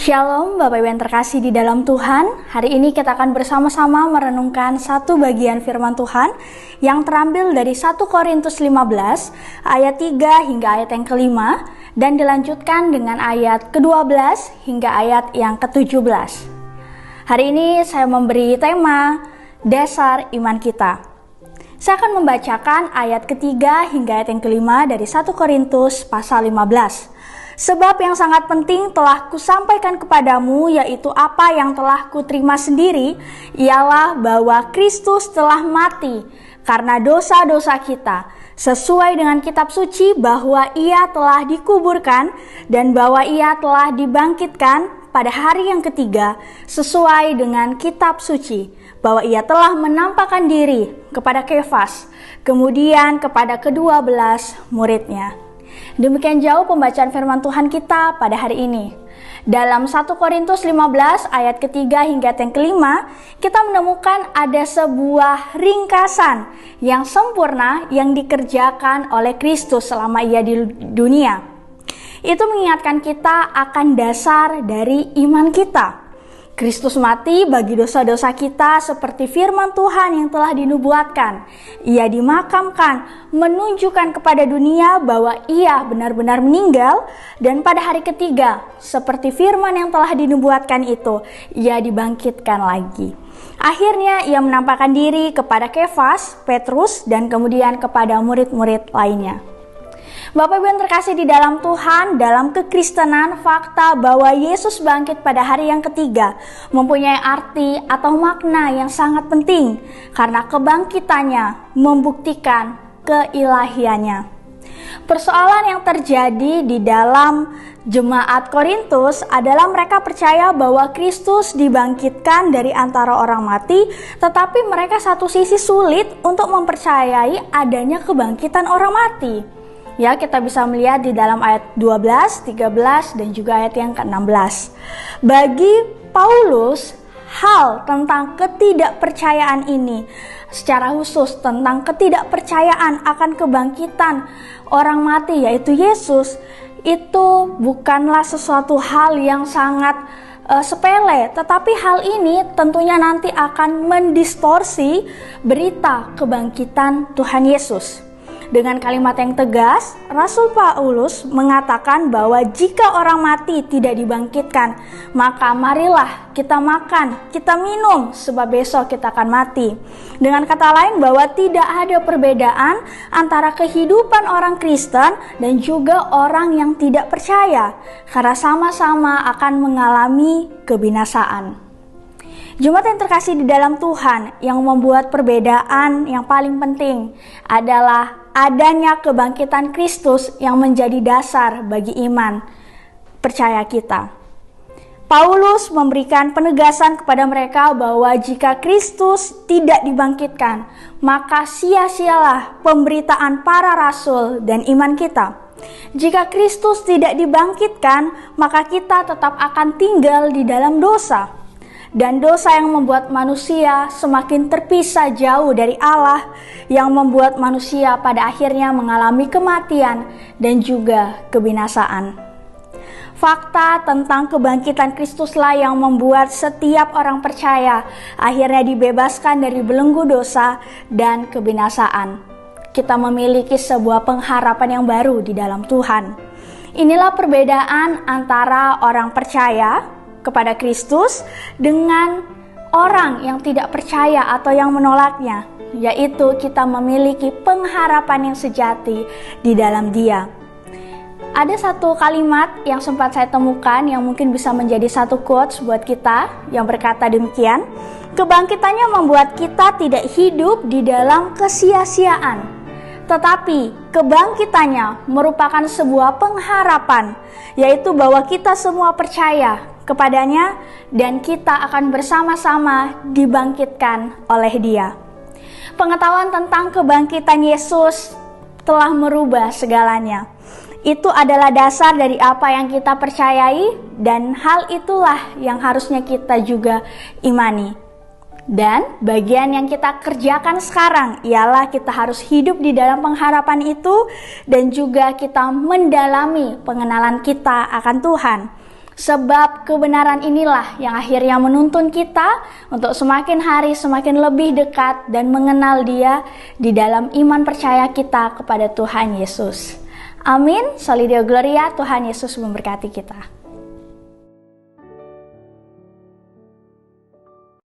Shalom Bapak Ibu yang terkasih di dalam Tuhan. Hari ini kita akan bersama-sama merenungkan satu bagian firman Tuhan yang terambil dari 1 Korintus 15 ayat 3 hingga ayat yang kelima dan dilanjutkan dengan ayat ke-12 hingga ayat yang ke-17. Hari ini saya memberi tema dasar iman kita. Saya akan membacakan ayat ketiga hingga ayat yang kelima dari 1 Korintus pasal 15. Sebab yang sangat penting telah kusampaikan kepadamu, yaitu apa yang telah kuterima sendiri, ialah bahwa Kristus telah mati karena dosa-dosa kita, sesuai dengan kitab suci bahwa ia telah dikuburkan dan bahwa ia telah dibangkitkan pada hari yang ketiga, sesuai dengan kitab suci bahwa ia telah menampakkan diri kepada Kefas, kemudian kepada ke-12 muridnya. Demikian jauh pembacaan firman Tuhan kita pada hari ini. Dalam 1 Korintus 15 ayat ketiga hingga ayat yang kelima, kita menemukan ada sebuah ringkasan yang sempurna yang dikerjakan oleh Kristus selama ia di dunia. Itu mengingatkan kita akan dasar dari iman kita. Kristus mati bagi dosa-dosa kita seperti firman Tuhan yang telah dinubuatkan. Ia dimakamkan, menunjukkan kepada dunia bahwa ia benar-benar meninggal, dan pada hari ketiga, seperti firman yang telah dinubuatkan itu, ia dibangkitkan lagi. Akhirnya ia menampakkan diri kepada Kefas, Petrus, dan kemudian kepada murid-murid lainnya. Bapak Ibu yang terkasih di dalam Tuhan, dalam kekristenan, fakta bahwa Yesus bangkit pada hari yang ketiga mempunyai arti atau makna yang sangat penting karena kebangkitannya membuktikan keilahiannya. Persoalan yang terjadi di dalam jemaat Korintus adalah mereka percaya bahwa Kristus dibangkitkan dari antara orang mati, tetapi mereka satu sisi sulit untuk mempercayai adanya kebangkitan orang mati. Ya, kita bisa melihat di dalam ayat 12, 13, dan juga ayat yang ke-16. Bagi Paulus, hal tentang ketidakpercayaan ini, secara khusus tentang ketidakpercayaan akan kebangkitan orang mati, yaitu Yesus, itu bukanlah sesuatu hal yang sangat sepele, tetapi hal ini tentunya nanti akan mendistorsi berita kebangkitan Tuhan Yesus. Dengan kalimat yang tegas, Rasul Paulus mengatakan bahwa jika orang mati tidak dibangkitkan, maka marilah kita makan, kita minum, sebab besok kita akan mati. Dengan kata lain bahwa tidak ada perbedaan antara kehidupan orang Kristen dan juga orang yang tidak percaya, karena sama-sama akan mengalami kebinasaan. Jemaat yang terkasih di dalam Tuhan, yang membuat perbedaan yang paling penting adalah adanya kebangkitan Kristus yang menjadi dasar bagi iman percaya kita. Paulus memberikan penegasan kepada mereka bahwa jika Kristus tidak dibangkitkan, maka sia-sialah pemberitaan para rasul dan iman kita. Jika Kristus tidak dibangkitkan, maka kita tetap akan tinggal di dalam dosa. Dan dosa yang membuat manusia semakin terpisah jauh dari Allah, yang membuat manusia pada akhirnya mengalami kematian dan juga kebinasaan. Fakta tentang kebangkitan Kristuslah yang membuat setiap orang percaya akhirnya dibebaskan dari belenggu dosa dan kebinasaan. Kita memiliki sebuah pengharapan yang baru di dalam Tuhan. Inilah perbedaan antara orang percaya kepada Kristus dengan orang yang tidak percaya atau yang menolaknya, yaitu kita memiliki pengharapan yang sejati di dalam Dia. Ada satu kalimat yang sempat saya temukan yang mungkin bisa menjadi satu quotes buat kita yang berkata demikian, kebangkitannya membuat kita tidak hidup di dalam kesia-siaan, tetapi kebangkitannya merupakan sebuah pengharapan, yaitu bahwa kita semua percaya kepadanya dan kita akan bersama-sama dibangkitkan oleh Dia. Pengetahuan tentang kebangkitan Yesus telah merubah segalanya. Itu adalah dasar dari apa yang kita percayai, dan hal itulah yang harusnya kita juga imani. Dan bagian yang kita kerjakan sekarang ialah kita harus hidup di dalam pengharapan itu, dan juga kita mendalami pengenalan kita akan Tuhan. Sebab kebenaran inilah yang akhirnya menuntun kita untuk semakin hari semakin lebih dekat dan mengenal Dia di dalam iman percaya kita kepada Tuhan Yesus. Amin. Soli Deo Gloria. Tuhan Yesus memberkati kita.